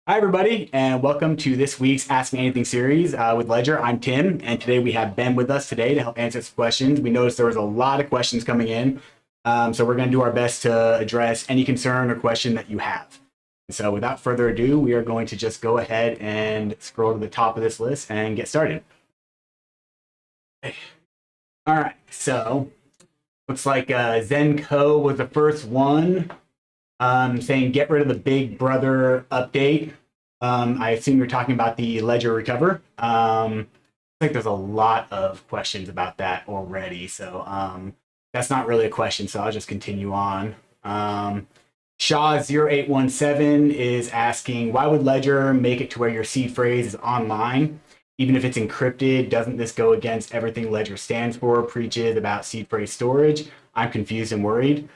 Hi, everybody, and welcome to this week's Ask Me Anything series with Ledger. I'm Tim, and today we have Ben with us today to help answer some questions. We noticed there was a lot of questions coming in, so we're going to do our best to address any concern or question that you have. So without further ado, we are going to just go ahead and scroll to the top of this list and get started. Okay. All right, so looks like Zenko was the first one saying get rid of the Big Brother update. I assume you're talking about the Ledger Recover. I think there's a lot of questions about that already, so that's not really a question, so I'll just continue on. Shaw0817 is asking, why would Ledger make it to where your seed phrase is online? Even if it's encrypted, doesn't this go against everything Ledger stands for, preaches about seed phrase storage? I'm confused and worried.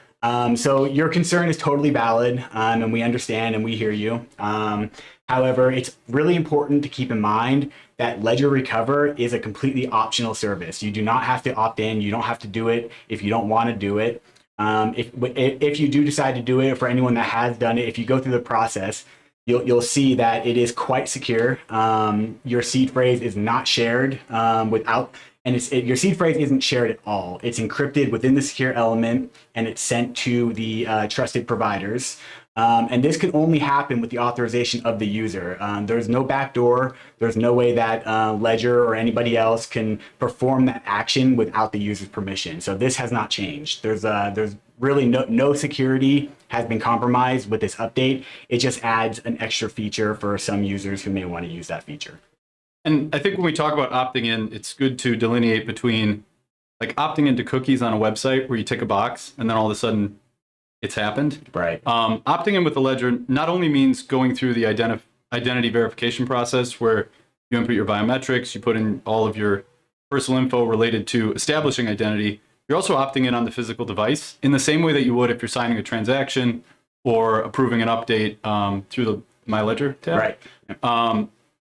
So your concern is totally valid, and we understand and we hear you. However, it's really important to keep in mind that Ledger Recover is a completely optional service. You do not have to opt in. You don't have to do it if you don't want to do it. If you do decide to do it, for anyone that has done it, if you go through the process, you'll see that it is quite secure. Your seed phrase is not shared your seed phrase isn't shared at all. It's encrypted within the secure element, and it's sent to the trusted providers. And this can only happen with the authorization of the user. There's no backdoor. There's no way that Ledger or anybody else can perform that action without the user's permission. So this has not changed. There's really no security has been compromised with this update. It just adds an extra feature for some users who may want to use that feature. And I think when we talk about opting in, it's good to delineate between like opting into cookies on a website where you tick a box and then all of a sudden it's happened. Right. Opting in with the Ledger not only means going through the identity verification process where you input your biometrics, you put in all of your personal info related to establishing identity, you're also opting in on the physical device in the same way that you would if you're signing a transaction or approving an update through the My Ledger tab. Right.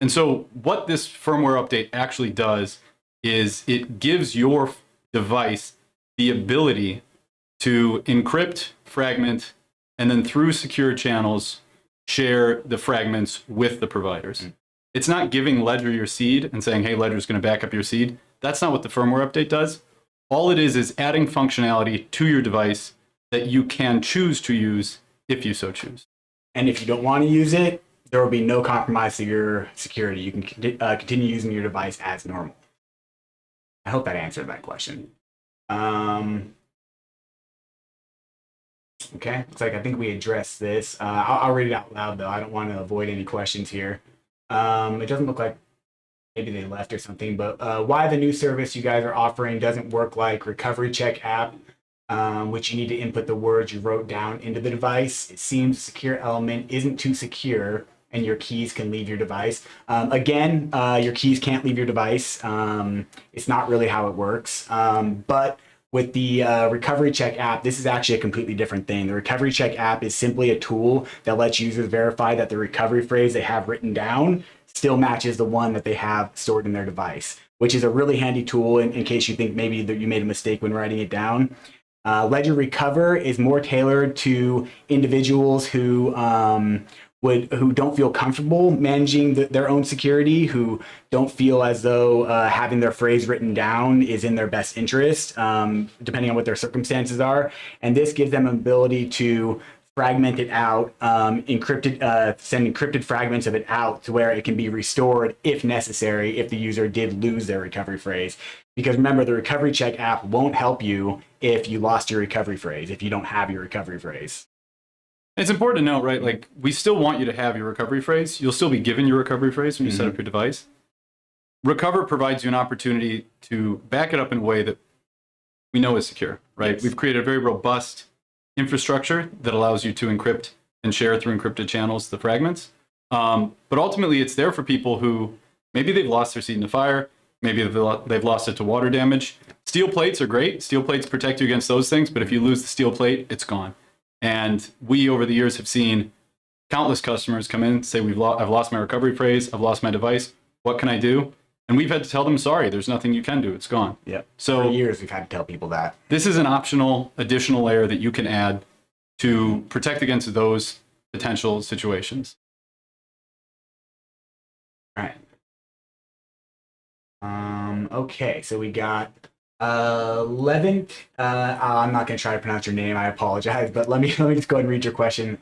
And so what this firmware update actually does is it gives your device the ability to encrypt, fragment, and then through secure channels, share the fragments with the providers. It's not giving Ledger your seed and saying, hey, Ledger's going to back up your seed. That's not what the firmware update does. All it is adding functionality to your device that you can choose to use if you so choose. And if you don't want to use it, there will be no compromise to your security. You can continue using your device as normal. I hope that answered that question. Okay, looks like I think we addressed this. I'll read it out loud, though. I don't want to avoid any questions here. It doesn't look like maybe they left or something, but why the new service you guys are offering doesn't work like Recovery Check app, which you need to input the words you wrote down into the device. It seems the secure element isn't too secure and your keys can leave your device. Again, your keys can't leave your device. It's not really how it works. But with the Recovery Check app, this is actually a completely different thing. The Recovery Check app is simply a tool that lets users verify that the recovery phrase they have written down still matches the one that they have stored in their device, which is a really handy tool in case you think maybe that you made a mistake when writing it down. Ledger Recover is more tailored to individuals who don't feel comfortable managing their own security, who don't feel as though having their phrase written down is in their best interest, depending on what their circumstances are. And this gives them an ability to fragment it out, send encrypted fragments of it out to where it can be restored if necessary, if the user did lose their recovery phrase. Because remember, the Recovery Check app won't help you if you lost your recovery phrase, if you don't have your recovery phrase. It's important to note, right? Like, we still want you to have your recovery phrase. You'll still be given your recovery phrase when you set up your device. Recover provides you an opportunity to back it up in a way that we know is secure, right? Yes. We've created a very robust infrastructure that allows you to encrypt and share through encrypted channels the fragments. But ultimately, it's there for people who maybe they've lost their seed in the fire, maybe they've lost it to water damage. Steel plates are great. Steel plates protect you against those things, but if you lose the steel plate, it's gone. And we, over the years, have seen countless customers come in and say, I've lost my recovery phrase, I've lost my device, what can I do? And we've had to tell them, sorry, there's nothing you can do, it's gone. Yeah. So for years, we've had to tell people that. This is an optional additional layer that you can add to protect against those potential situations. All right. Okay, so we got 11th. I'm not going to try to pronounce your name. I apologize, but let me just go ahead and read your question.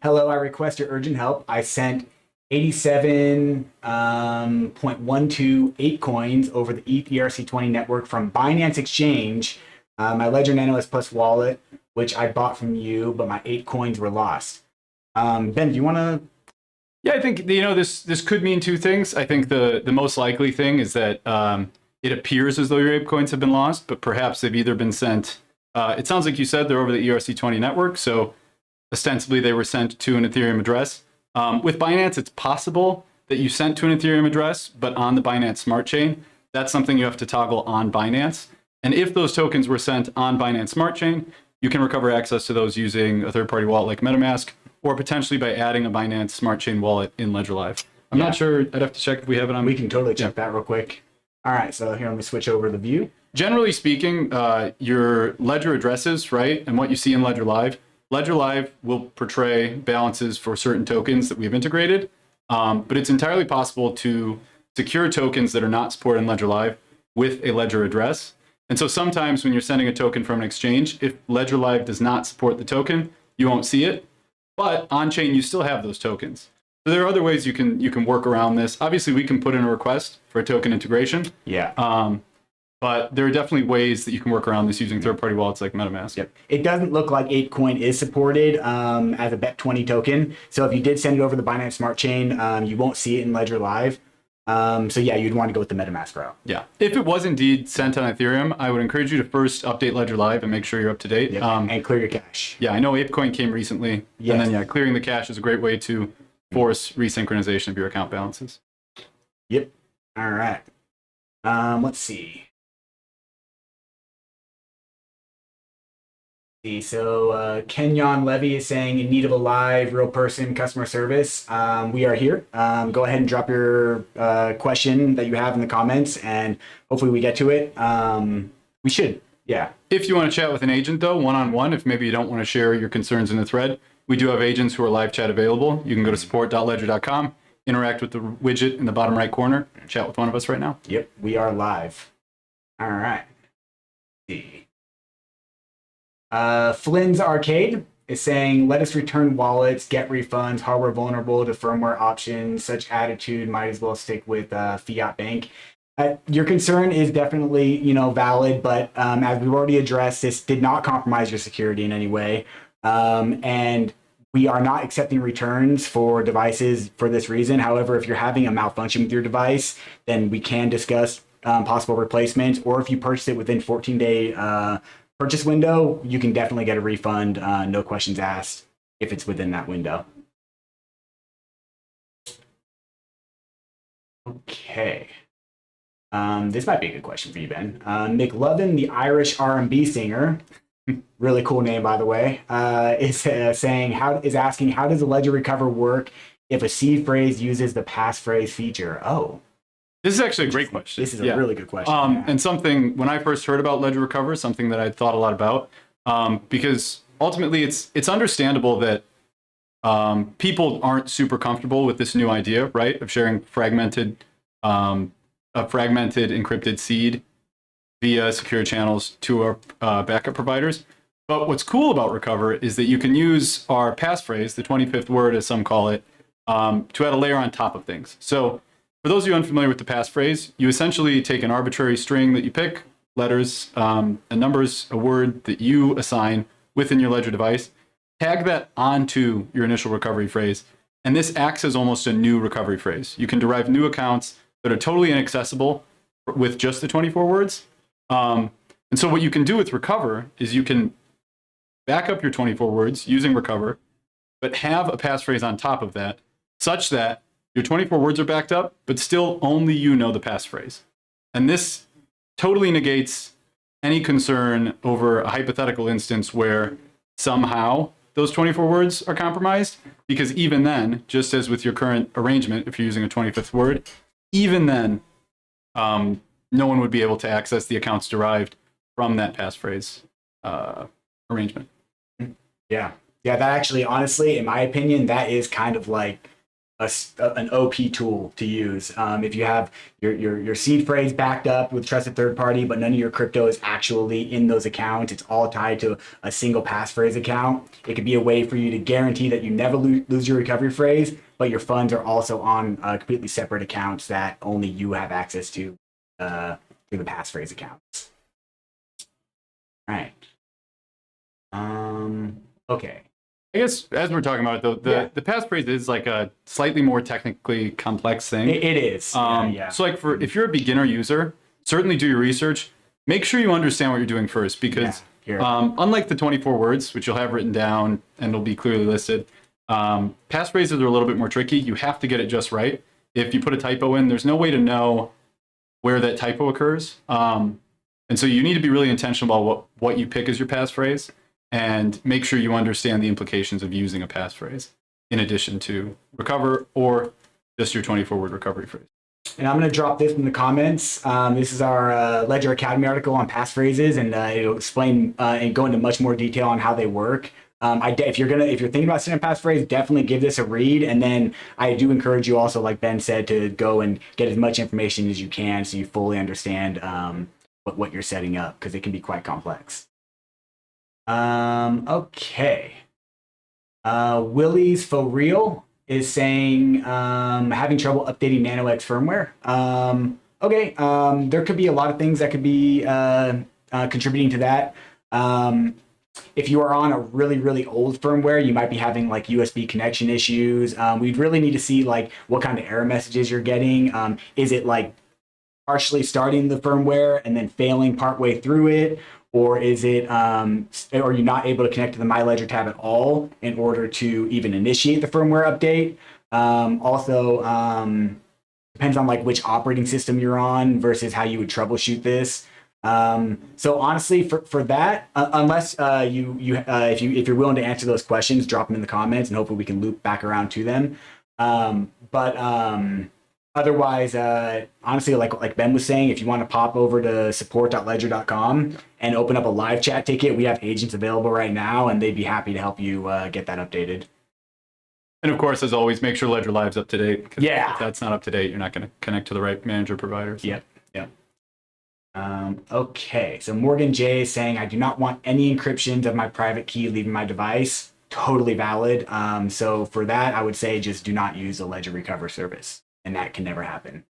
Hello, I request your urgent help. I sent 87.128 coins over the ETH ERC20 network from Binance Exchange, my Ledger Nano S Plus wallet, which I bought from you, but my 8 coins were lost. Ben, do you want to? Yeah, I think this could mean two things. I think the most likely thing is that it appears as though your ape coins have been lost, but perhaps they've either been sent. It sounds like you said they're over the ERC20 network, so ostensibly they were sent to an Ethereum address. With Binance, it's possible that you sent to an Ethereum address, but on the Binance Smart Chain, that's something you have to toggle on Binance. And if those tokens were sent on Binance Smart Chain, you can recover access to those using a third-party wallet like MetaMask, or potentially by adding a Binance Smart Chain wallet in Ledger Live. I'm not sure. I'd have to check if we have it on. We can totally check that real quick. All right, so here, let me switch over to the view. Generally speaking, your Ledger addresses, right, and what you see in Ledger Live will portray balances for certain tokens that we've integrated, but it's entirely possible to secure tokens that are not supported in Ledger Live with a Ledger address. And so sometimes when you're sending a token from an exchange, if Ledger Live does not support the token, you won't see it. But on-chain, you still have those tokens. So there are other ways you can work around this. Obviously, we can put in a request for a token integration. Yeah. But there are definitely ways that you can work around this using third-party wallets like MetaMask. Yep. It doesn't look like ApeCoin is supported as a BEP20 token. So if you did send it over the Binance Smart Chain, you won't see it in Ledger Live. So yeah, you'd want to go with the MetaMask route. Yeah. If it was indeed sent on Ethereum, I would encourage you to first update Ledger Live and make sure you're up to date. Yep. And clear your cache. Yeah, I know ApeCoin came recently. Yes. And then, clearing the cache is a great way to force resynchronization of your account balances. Yep. All right. Let's see. So Kenyon Levy is saying, in need of a live, real person customer service. We are here. Go ahead and drop your question that you have in the comments, and hopefully we get to it. We should, yeah. If you want to chat with an agent, though, one-on-one, if maybe you don't want to share your concerns in the thread, we do have agents who are live chat available. You can go to support.ledger.com, interact with the widget in the bottom right corner, chat with one of us right now. Yep, we are live. All right. Let's see. Flynn's Arcade is saying, let us return wallets, get refunds, hardware vulnerable to firmware options. Such attitude might as well stick with fiat bank. Your concern is definitely, valid, but as we've already addressed, this did not compromise your security in any way. And we are not accepting returns for devices for this reason. However, if you're having a malfunction with your device, then we can discuss possible replacements, or if you purchase it within 14-day purchase window, you can definitely get a refund, no questions asked, if it's within that window. Okay. This might be a good question for you, Ben. McLovin, the Irish R&B singer, really cool name, by the way, is asking, how does a ledger recover work if a seed phrase uses the passphrase feature? Oh. This is actually a great question. This is a really good question. And something, when I first heard about Ledger Recover, something that I'd thought a lot about, because ultimately it's understandable that people aren't super comfortable with this new idea, right, of sharing fragmented encrypted seed via secure channels to our backup providers. But what's cool about Recover is that you can use our passphrase, the 25th word, as some call it, to add a layer on top of things. So for those of you unfamiliar with the passphrase, you essentially take an arbitrary string that you pick, letters, and numbers, a word that you assign within your Ledger device, tag that onto your initial recovery phrase, and this acts as almost a new recovery phrase. You can derive new accounts that are totally inaccessible with just the 24 words. And so what you can do with Recover is you can back up your 24 words using Recover, but have a passphrase on top of that, such that your 24 words are backed up, but still only you know the passphrase. And this totally negates any concern over a hypothetical instance where somehow those 24 words are compromised, because even then, just as with your current arrangement, if you're using a 25th word, even then, no one would be able to access the accounts derived from that passphrase arrangement. Yeah. Yeah, that actually, honestly, in my opinion, that is kind of like an OP tool to use. If you have your seed phrase backed up with trusted third party, but none of your crypto is actually in those accounts, it's all tied to a single passphrase account. It could be a way for you to guarantee that you never lose your recovery phrase, but your funds are also on completely separate accounts that only you have access to through the passphrase accounts. All right. Okay. I guess as we're talking about it, though, the passphrase is like a slightly more technically complex thing. It is. So like if you're a beginner user, certainly do your research. Make sure you understand what you're doing first, because unlike the 24 words, which you'll have written down and it'll be clearly listed, passphrases are a little bit more tricky. You have to get it just right. If you put a typo in, there's no way to know where that typo occurs. And so you need to be really intentional about what you pick as your passphrase, and make sure you understand the implications of using a passphrase in addition to recover or just your 24-word recovery phrase. And I'm going to drop this in the comments. This is our Ledger Academy article on passphrases, and it'll explain and go into much more detail on how they work. If you're thinking about setting a passphrase, definitely give this a read. And then I do encourage you also, like Ben said, to go and get as much information as you can so you fully understand what you're setting up, because it can be quite complex. Okay. Willie's for real is saying having trouble updating NanoX firmware. Okay. There could be a lot of things that could be contributing to that. If you are on a really, really old firmware, you might be having like USB connection issues. We'd really need to see like what kind of error messages you're getting. Is it like partially starting the firmware and then failing partway through it? Or is it, are you not able to connect to the My Ledger tab at all in order to even initiate the firmware update? Also, depends on like which operating system you're on versus how you would troubleshoot this. So honestly, for that, unless if you're willing to answer those questions, drop them in the comments, and hopefully we can loop back around to them. Otherwise, honestly, like Ben was saying, if you want to pop over to support.ledger.com and open up a live chat ticket, we have agents available right now, and they'd be happy to help you get that updated. And of course, as always, make sure Ledger Live's up to date. Yeah. If that's not up to date, you're not going to connect to the right manager provider. So. Yep. Okay, so Morgan J is saying, I do not want any encryptions of my private key leaving my device. Totally valid. So for that, I would say just do not use the Ledger Recover service. And that can never happen.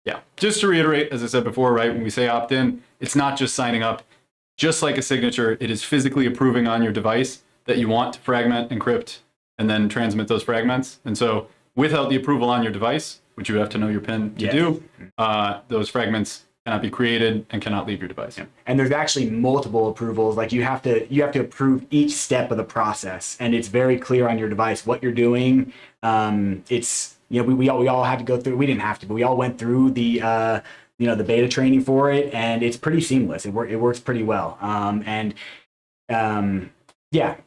Yeah. Just to reiterate, as I said before, right, when we say opt-in, it's not just signing up. Just like a signature, it is physically approving on your device that you want to fragment, encrypt, and then transmit those fragments. And so without the approval on your device, which you have to know your PIN to do, those fragments cannot be created and cannot leave your device. Yeah. And there's actually multiple approvals. Like you have to approve each step of the process, and it's very clear on your device what you're doing. It's we all had to go through. We didn't have to, but we all went through the the beta training for it, and it's pretty seamless. It works pretty well.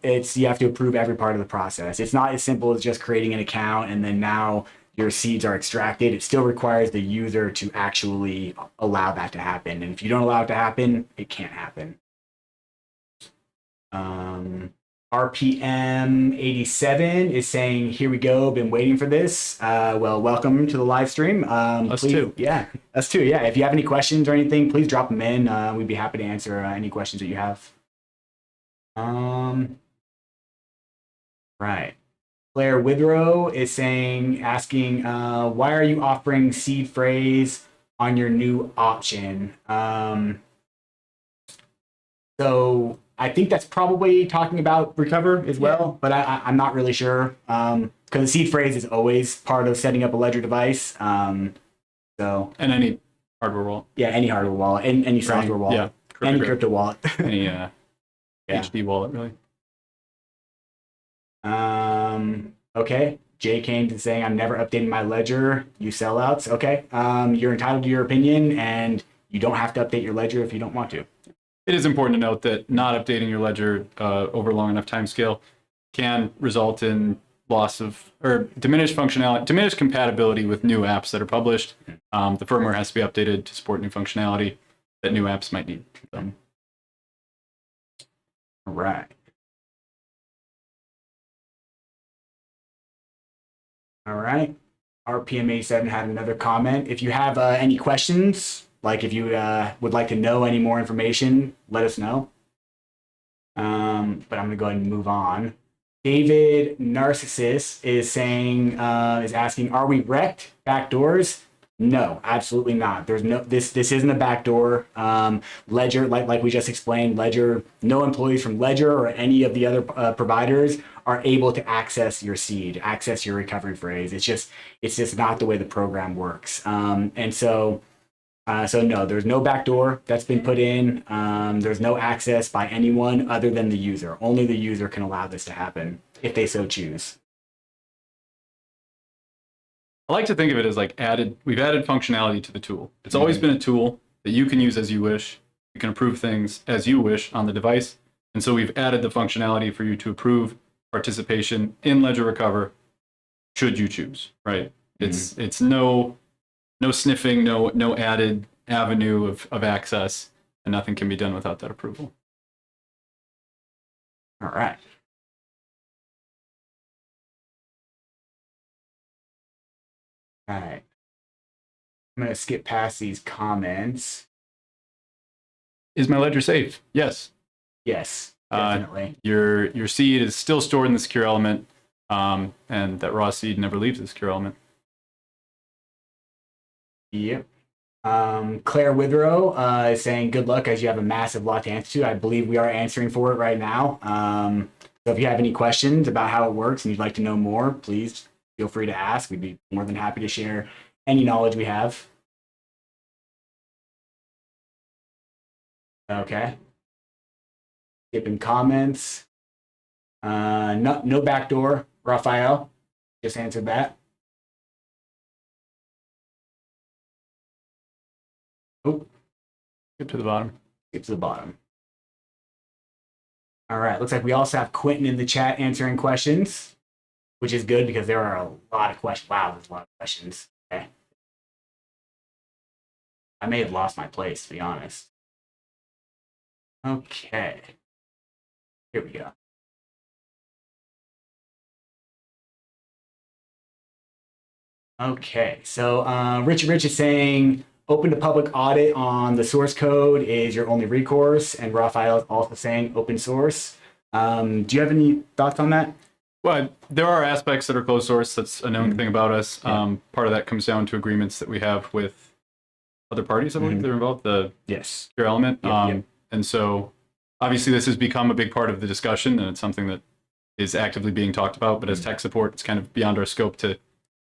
It's you have to approve every part of the process. It's not as simple as just creating an account and then now your seeds are extracted. It still requires the user to actually allow that to happen. And if you don't allow it to happen, it can't happen. RPM 87 is saying, here we go, been waiting for this. Well, welcome to the live stream. Us please, too. Yeah, us too. Yeah, if you have any questions or anything, please drop them in. We'd be happy to answer any questions that you have. Right. Claire Withrow is asking, why are you offering seed phrase on your new option? So I think that's probably talking about recover as well, but I'm not really sure. Because the seed phrase is always part of setting up a Ledger device. And any hardware wallet. Yeah, any hardware wallet, any software wallet, any crypto wallet, any HD wallet, really. Okay. Jay came to saying, I'm never updating my Ledger. You sellouts. Okay. You're entitled to your opinion, and you don't have to update your Ledger if you don't want to. It is important to note that not updating your Ledger over a long enough time scale can result in loss of or diminished functionality, diminished compatibility with new apps that are published. The firmware has to be updated to support new functionality that new apps might need. So. All right. All right. RPM87 had another comment. If you have any questions, like if you would like to know any more information, let us know. But I'm going to go ahead and move on. David Narcissus is saying, is asking, are we wrecked backdoors? No, absolutely not. There's no, this isn't a backdoor. Ledger, like we just explained, Ledger, no employees from Ledger or any of the other providers are able to access your seed, access your recovery phrase. It's just not the way the program works. And so no, there's no backdoor that's been put in. There's no access by anyone other than the user. Only the user can allow this to happen if they so choose. I like to think of it as like we've added functionality to the tool. It's always been a tool that you can use as you wish. You can approve things as you wish on the device. And so we've added the functionality for you to approve participation in Ledger Recover should you choose, right? It's no sniffing, no added avenue of access, and nothing can be done without that approval. All right. All right. I'm going to skip past these comments. Is my ledger safe? Yes. Yes, definitely. Your seed is still stored in the secure element, and that raw seed never leaves the secure element. Yep. Claire Withrow is saying, good luck as you have a massive lot to answer to. I believe we are answering for it right now. So if you have any questions about how it works and you'd like to know more, please feel free to ask. We'd be more than happy to share any knowledge we have. Okay. Skipping comments. No backdoor, Raphael. Just answered that. Oh, Skip to the bottom. skip to the bottom. All right. Looks like we also have Quentin in the chat answering questions, which is good because there are a lot of questions. Wow, there's a lot of questions. Okay. I may have lost my place, to be honest. Okay. Here we go. Okay. So Rich is saying, open to public audit on the source code is your only recourse. And Raphael is also saying open source. Do you have any thoughts on that? Well, there are aspects that are closed source. That's a known thing about us. Part of that comes down to agreements that we have with other parties, I believe that are involved, the secure element. And so obviously this has become a big part of the discussion, and it's something that is actively being talked about. But as tech support, it's kind of beyond our scope to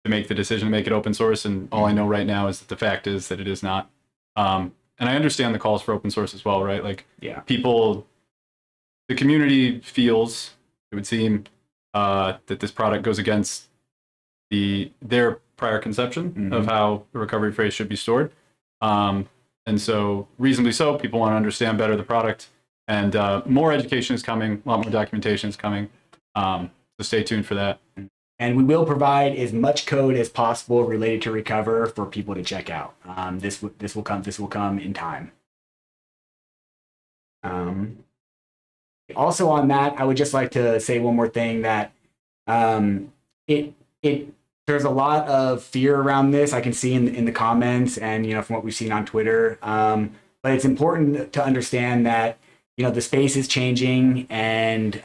make the decision to make it open source. And all I know right now is that the fact is that it is not. And I understand the calls for open source as well, right? Like people, the community feels, it would seem, that this product goes against their prior conception of how the recovery phrase should be stored. And so reasonably so, people want to understand better the product, and more education is coming, a lot more documentation is coming. So stay tuned for that. And we will provide as much code as possible related to Recover for people to check out. This will come in time. Also on that, I would just like to say one more thing, that there's a lot of fear around this. I can see in the comments, and from what we've seen on Twitter. But it's important to understand that the space is changing, and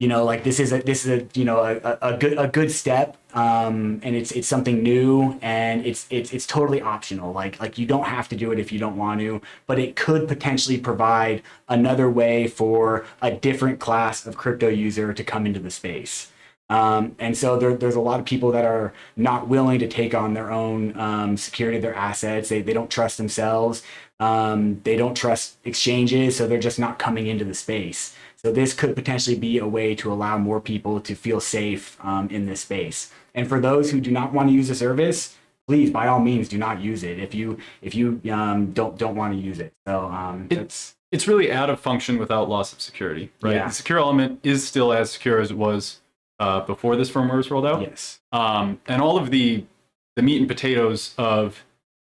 like this is a good step, and it's something new, and it's totally optional. Like you don't have to do it if you don't want to, but it could potentially provide another way for a different class of crypto user to come into the space. And so there's a lot of people that are not willing to take on their own security of their assets. They don't trust themselves. They don't trust exchanges, so they're just not coming into the space. So this could potentially be a way to allow more people to feel safe in this space. And for those who do not want to use the service, please, by all means, do not use it if you don't want to use it. So it's really out of function without loss of security, right? Yeah. The secure element is still as secure as it was before this firmware was rolled out. Yes. And all of the meat and potatoes of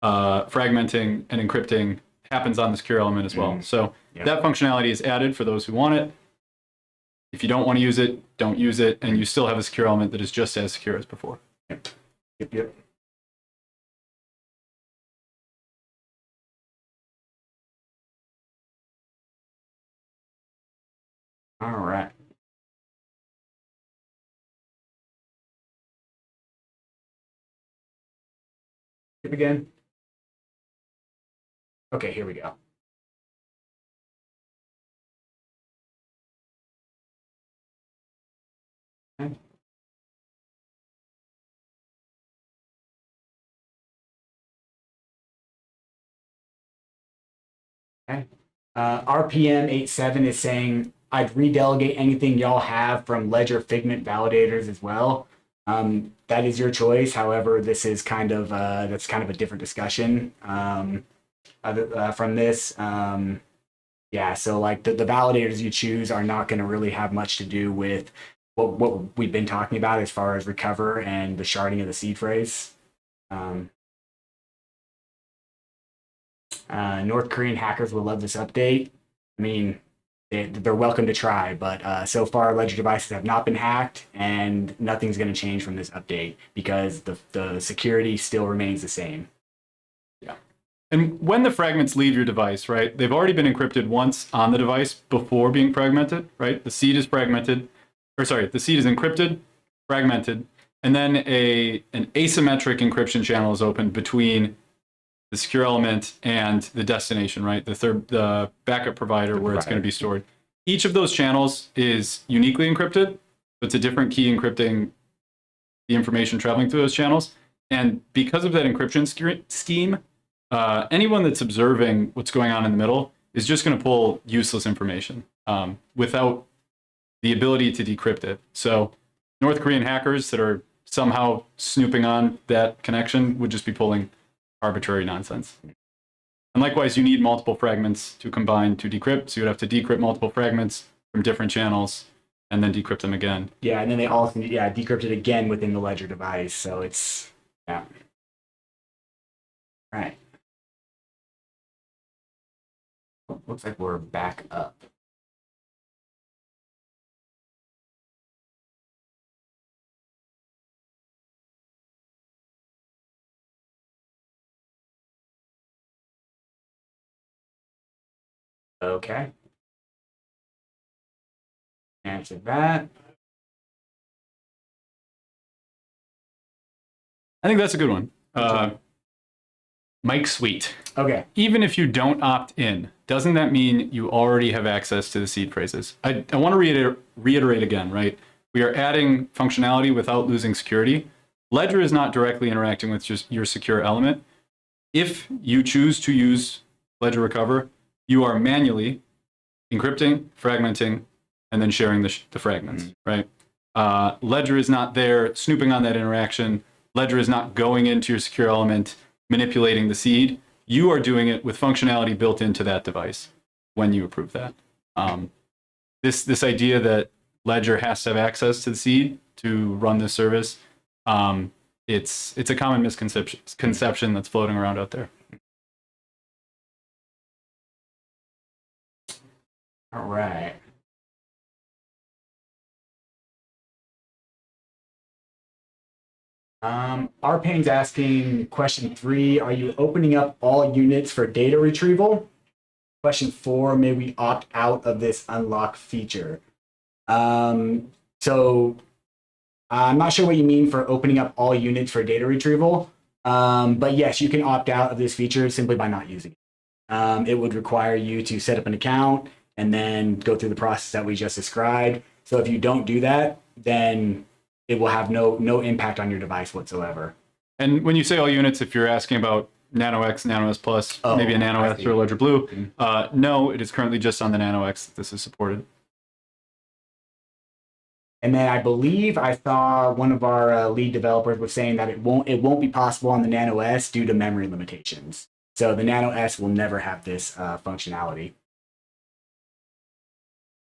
fragmenting and encrypting happens on the secure element as well. So that functionality is added for those who want it. If you don't want to use it, don't use it, and you still have a secure element that is just as secure as before. Yep. Yep. All right. Skip again. Okay, here we go. Okay. Okay. RPM 87 is saying I'd redelegate anything y'all have from Ledger Figment validators as well. That is your choice. However, this is kind of that's kind of a different discussion from this. Yeah, so like the validators you choose are not going to really have much to do with what we've been talking about as far as recover and the sharding of the seed phrase. North Korean hackers will love this update. I mean, they're welcome to try, but so far Ledger devices have not been hacked, and nothing's going to change from this update because the security still remains the same. Yeah. And when the fragments leave your device, right, they've already been encrypted once on the device before being fragmented, right? The seed is fragmented, or sorry, the seed is encrypted, fragmented, and then an asymmetric encryption channel is opened between the secure element and the destination, right? The backup provider where it's going to be stored. Each of those channels is uniquely encrypted. So it's a different key encrypting the information traveling through those channels. And because of that encryption scheme, anyone that's observing what's going on in the middle is just going to pull useless information without the ability to decrypt it. So North Korean hackers that are somehow snooping on that connection would just be pulling arbitrary nonsense. And likewise, you need multiple fragments to combine to decrypt. So you'd have to decrypt multiple fragments from different channels and then decrypt them again. Yeah, and then they all decrypt it again within the Ledger device. So it's, yeah. All right. Looks like we're back up. Okay. Answer that. I think that's a good one. Mike Sweet. Okay. Even if you don't opt in, doesn't that mean you already have access to the seed phrases? I want to reiterate again, right? We are adding functionality without losing security. Ledger is not directly interacting with just your secure element. If you choose to use Ledger Recover, you are manually encrypting, fragmenting, and then sharing the fragments, right? Ledger is not there snooping on that interaction. Ledger is not going into your secure element, manipulating the seed. You are doing it with functionality built into that device when you approve that. This idea that Ledger has to have access to the seed to run this service, it's a common misconception that's floating around out there. All right. Rpain's asking question 3, are you opening up all units for data retrieval? Question 4, may we opt out of this unlock feature? So I'm not sure what you mean for opening up all units for data retrieval, but yes, you can opt out of this feature simply by not using it. It would require you to set up an account and then go through the process that we just described. So if you don't do that, then it will have no impact on your device whatsoever. And when you say all units, if you're asking about Nano X, Nano S Plus, maybe a Nano S or a Ledger Blue, no, it is currently just on the Nano X that this is supported. And then I believe I saw one of our lead developers was saying that it won't be possible on the Nano S due to memory limitations. So the Nano S will never have this functionality.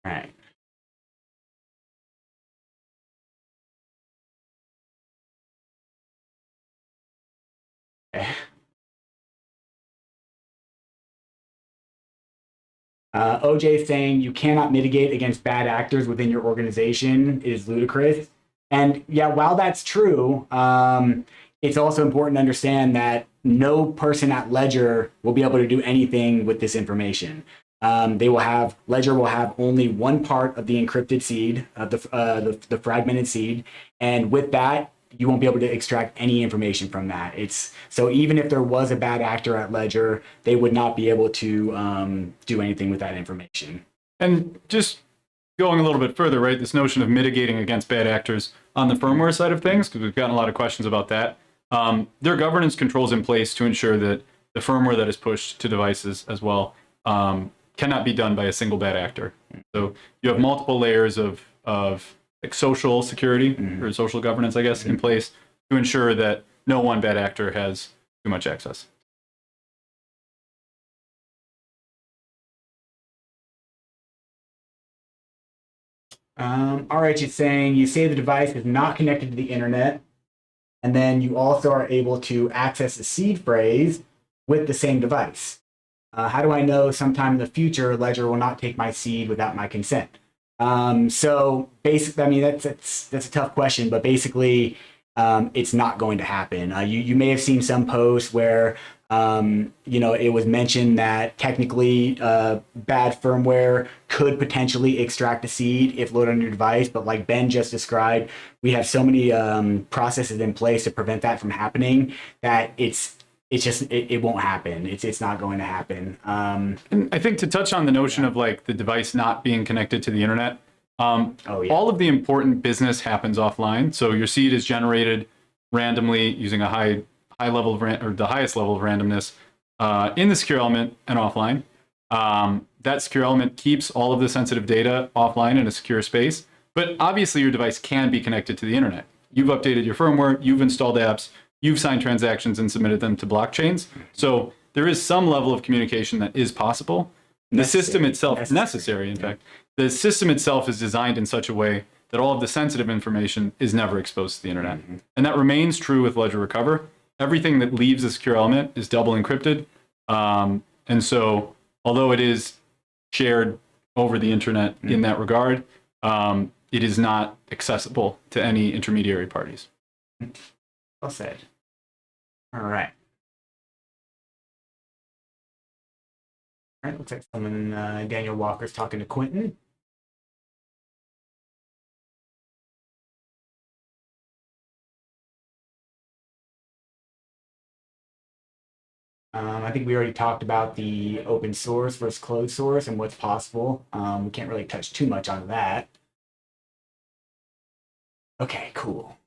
All right. OJ is saying you cannot mitigate against bad actors within your organization is ludicrous. And yeah, while that's true, it's also important to understand that no person at Ledger will be able to do anything with this information. Ledger will have only one part of the encrypted seed, the fragmented seed, and with that, you won't be able to extract any information from that. So even if there was a bad actor at Ledger, they would not be able to do anything with that information. And just going a little bit further, right? This notion of mitigating against bad actors on the firmware side of things, because we've gotten a lot of questions about that. There are governance controls in place to ensure that the firmware that is pushed to devices as well cannot be done by a single bad actor. So you have multiple layers of like social security or social governance, I guess, in place to ensure that no one bad actor has too much access. All right, it's saying you say the device is not connected to the internet, and then you also are able to access a seed phrase with the same device. How do I know sometime in the future Ledger will not take my seed without my consent? So basically, I mean, that's a tough question, but basically, it's not going to happen. You may have seen some posts where it was mentioned that technically bad firmware could potentially extract a seed if loaded on your device, but like Ben just described, we have so many processes in place to prevent that from happening that it won't happen. It's not going to happen. And I think to touch on the notion of like the device not being connected to the internet, all of the important business happens offline. So your seed is generated randomly using a high level of or the highest level of randomness in the secure element and offline. That secure element keeps all of the sensitive data offline in a secure space, but obviously your device can be connected to the internet. You've updated your firmware, you've installed apps, you've signed transactions and submitted them to blockchains. So there is some level of communication that is possible. The system itself, necessary, in fact, the system itself is designed in such a way that all of the sensitive information is never exposed to the internet. And that remains true with Ledger Recover. Everything that leaves a secure element is double encrypted. And so although it is shared over the internet in that regard, it is not accessible to any intermediary parties. Well said. All right. All right, looks like someone, Daniel Walker's talking to Quentin. I think we already talked about the open source versus closed source and what's possible. We can't really touch too much on that. Okay, cool.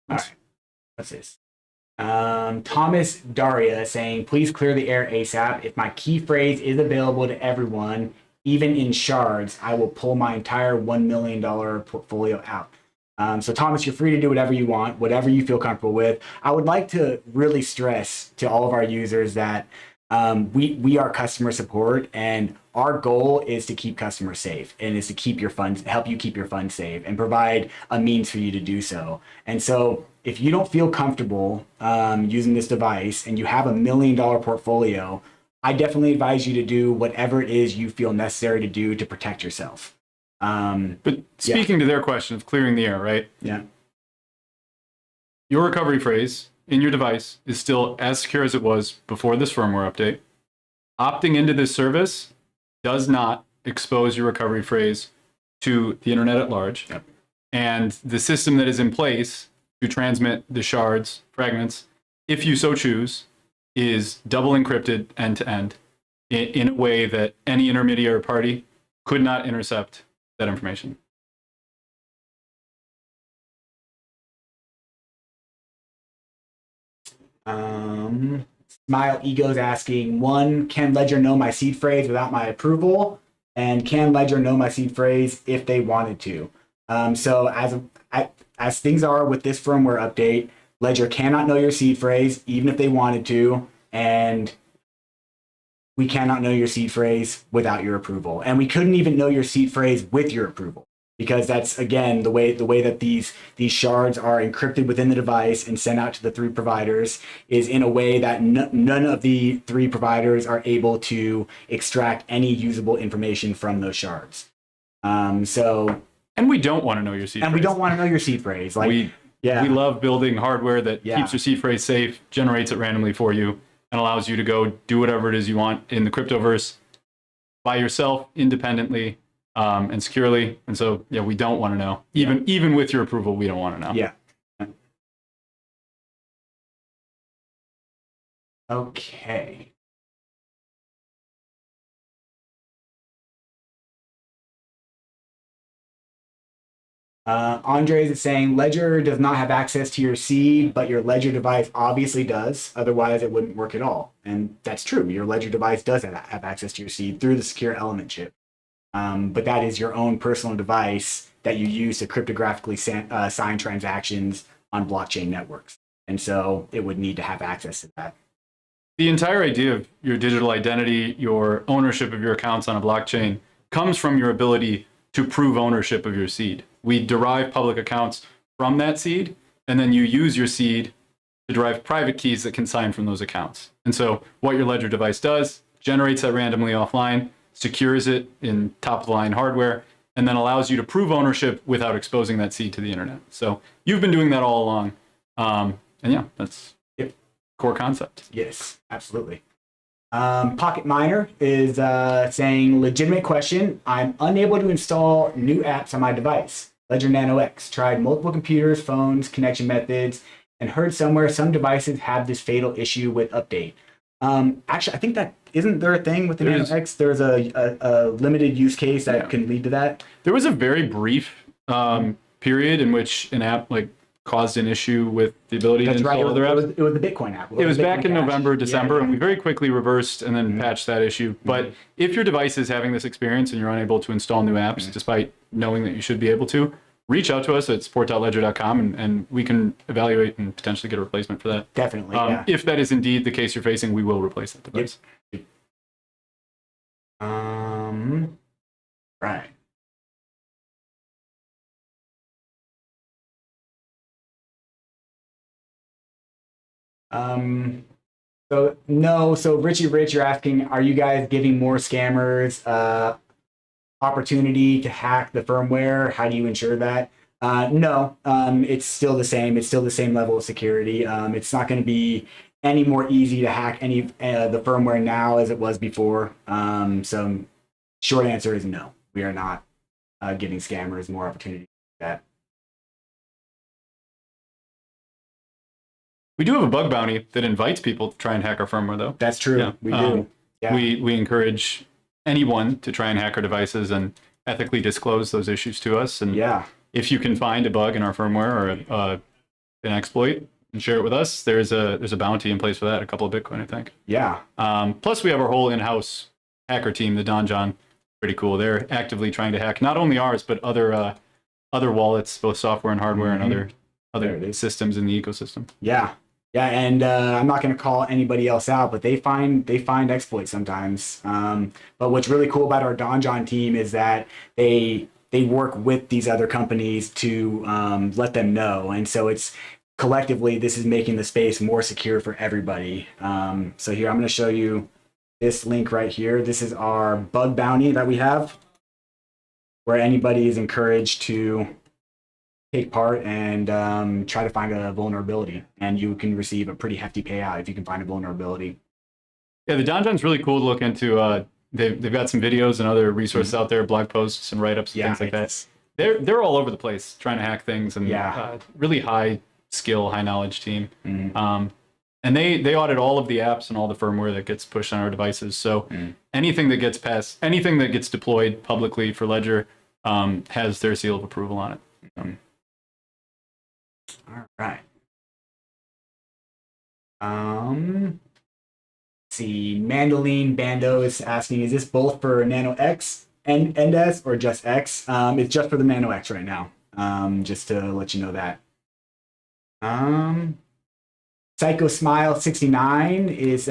All right, what's this? Thomas Daria saying, please clear the air ASAP. If my key phrase is available to everyone, even in shards, I will pull my entire $1 million portfolio out. So Thomas, you're free to do whatever you want, whatever you feel comfortable with. I would like to really stress to all of our users that we are customer support, and our goal is to keep customers safe and is to keep your funds, help you keep your funds safe and provide a means for you to do so. And so if you don't feel comfortable using this device and you have $1 million portfolio, I definitely advise you to do whatever it is you feel necessary to do to protect yourself. But speaking to their question of clearing the air, right? Yeah. Your recovery phrase in your device is still as secure as it was before this firmware update. Opting into this service does not expose your recovery phrase to the internet at large. Yep. And the system that is in place to transmit the shards, fragments, if you so choose, is double encrypted end to end in a way that any intermediary party could not intercept that information. Smile Ego's asking, one, can Ledger know my seed phrase without my approval? And can Ledger know my seed phrase if they wanted to? So as things are with this firmware update, Ledger cannot know your seed phrase even if they wanted to, and we cannot know your seed phrase without your approval. And we couldn't even know your seed phrase with your approval, because that's, again, the way that these shards are encrypted within the device and sent out to the 3 providers is in a way that none of the 3 providers are able to extract any usable information from those shards. And we don't want to know your seed phrase. We don't want to know your seed phrase. Yeah. We love building hardware that Yeah. keeps your seed phrase safe, generates it randomly for you, and allows you to go do whatever it is you want in the cryptoverse by yourself, independently, and securely. And so, yeah, we don't want to know. Even with your approval, we don't want to know. Yeah. Okay. Andres is saying Ledger does not have access to your seed, but your Ledger device obviously does. Otherwise, it wouldn't work at all. And that's true. Your Ledger device does have access to your seed through the secure element chip. But that is your own personal device that you use to cryptographically sign transactions on blockchain networks. And so it would need to have access to that. The entire idea of your digital identity, your ownership of your accounts on a blockchain, comes from your ability to prove ownership of your seed. We derive public accounts from that seed, and then you use your seed to derive private keys that can sign from those accounts. And so what your Ledger device does, generates that randomly offline, secures it in top-of-the-line hardware, and then allows you to prove ownership without exposing that seed to the internet. So you've been doing that all along. And yeah, that's core concept. Yes, absolutely. Pocket Miner is saying, legitimate question. I'm unable to install new apps on my device. Ledger Nano X. Tried multiple computers, phones, connection methods, and heard somewhere some devices have this fatal issue with update. Actually, I think that isn't there a thing with the Nano X? There's a limited use case that can lead to that. There was a very brief period in which an app caused an issue with the ability to install other apps. It was the Bitcoin app. It was back in November, December, and we very quickly reversed and then patched that issue. But if your device is having this experience and you're unable to install new apps, despite knowing that you should be able to, reach out to us at support.ledger.com and we can evaluate and potentially get a replacement for that. Definitely, If that is indeed the case you're facing, we will replace that device. Yep. Right. So Richie Rich, you're asking, are you guys giving more scammers opportunity to hack the firmware? How do you ensure that? No, it's still the same. It's still the same level of security. It's not going to be any more easy to hack any the firmware now as it was before. So short answer is no. We are not giving scammers more opportunity to do that. We do have a bug bounty that invites people to try and hack our firmware, though. That's true. Yeah. We do. Yeah. We encourage anyone to try and hack our devices and ethically disclose those issues to us. And if you can find a bug in our firmware or an exploit and share it with us, there's a bounty in place for that, a couple of Bitcoin, I think. Yeah. Plus, we have our whole in-house hacker team, the Don John. Pretty cool. They're actively trying to hack not only ours, but other wallets, both software and hardware, and other systems in the ecosystem. Yeah. Yeah, and I'm not going to call anybody else out, but they find exploits sometimes. But what's really cool about our Don John team is that they work with these other companies to let them know, and so it's collectively this is making the space more secure for everybody. So here I'm going to show you this link right here. This is our bug bounty that we have, where anybody is encouraged to take part and try to find a vulnerability, and you can receive a pretty hefty payout if you can find a vulnerability. Yeah, the Don John's really cool to look into. They've got some videos and other resources out there, blog posts and write-ups and things like that. They're all over the place trying to hack things, and really high skill, high knowledge team. And they audit all of the apps and all the firmware that gets pushed on our devices. So anything that gets deployed publicly for Ledger has their seal of approval on it. All right. See, Mandoline Bando is asking, is this both for Nano X and S or just X? It's just for the Nano X right now. Just to let you know that. Psycho Smile 69 is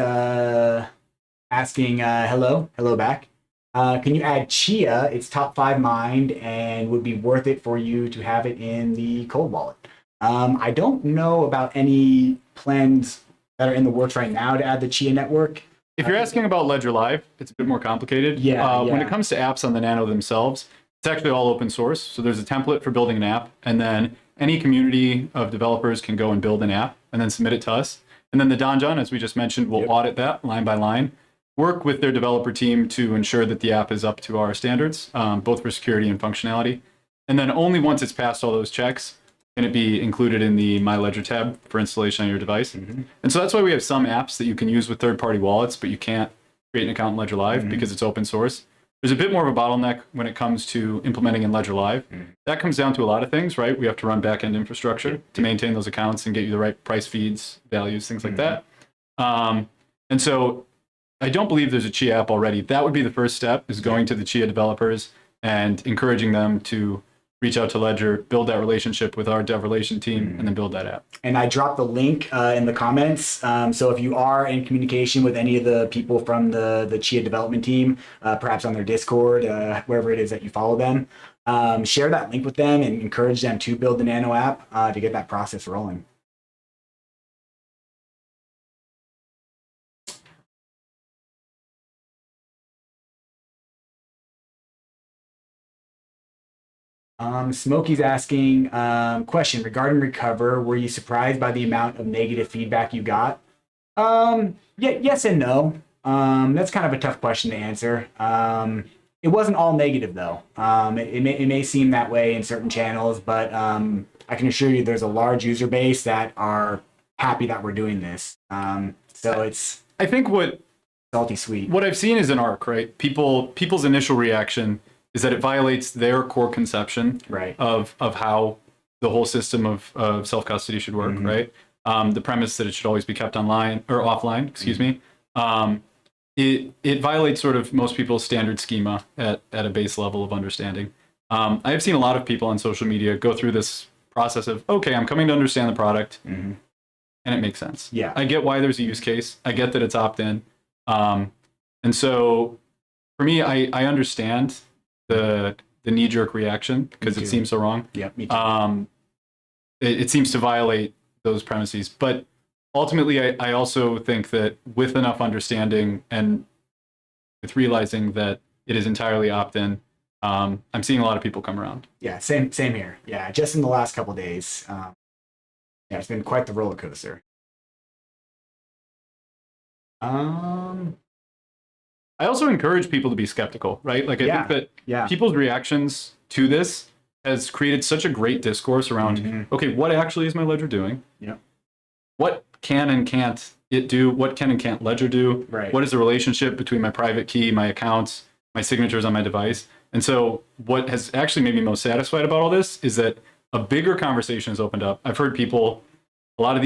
asking, hello back. Can you add Chia? It's top 5 mined and would be worth it for you to have it in the cold wallet. I don't know about any plans that are in the works right now to add the Chia network. If you're asking about Ledger Live, it's a bit more complicated. When it comes to apps on the Nano themselves, it's actually all open source. So there's a template for building an app, and then any community of developers can go and build an app and then submit it to us. And then the donjon, as we just mentioned, will audit that line by line, work with their developer team to ensure that the app is up to our standards, both for security and functionality. And then only once it's passed all those checks can it be included in the My Ledger tab for installation on your device. And so that's why we have some apps that you can use with third-party wallets, but you can't create an account in Ledger Live because it's open source. There's a bit more of a bottleneck when it comes to implementing in Ledger Live. That comes down to a lot of things, right? We have to run back-end infrastructure to maintain those accounts and get you the right price feeds, values, things like that. And so I don't believe there's a Chia app already. That would be the first step, is going to the Chia developers and encouraging them to reach out to Ledger, build that relationship with our dev relation team, and then build that app. And I dropped the link in the comments. So if you are in communication with any of the people from the Chia development team, perhaps on their Discord, wherever it is that you follow them, share that link with them and encourage them to build the Nano app to get that process rolling. Smokey's asking, question regarding Recover. Were you surprised by the amount of negative feedback you got? Yeah, yes and no. That's kind of a tough question to answer. It wasn't all negative though. It may seem that way in certain channels, but I can assure you there's a large user base that are happy that we're doing this. So it's, I think what salty sweet. What I've seen is an arc, right? People's initial reaction is that it violates their core conception of how the whole system of self-custody should work, right? The premise that it should always be kept online or offline, excuse me. It violates sort of most people's standard schema at a base level of understanding. I have seen a lot of people on social media go through this process of, okay, I'm coming to understand the product, and it makes sense. Yeah, I get why there's a use case. I get that it's opt-in. And so for me, I understand the knee-jerk reaction because it seems so wrong. Yeah, me too. It seems to violate those premises. But ultimately, I also think that with enough understanding and with realizing that it is entirely opt-in, I'm seeing a lot of people come around. Yeah, same here. Yeah, just in the last couple of days. Yeah, it's been quite the roller coaster. I also encourage people to be skeptical, right? Like I think that people's reactions to this has created such a great discourse around, okay, what actually is my ledger doing? Yeah. What can and can't it do? What can and can't Ledger do? Right. What is the relationship between my private key, my accounts, my signatures on my device? And so what has actually made me most satisfied about all this is that a bigger conversation has opened up. I've heard people, a lot of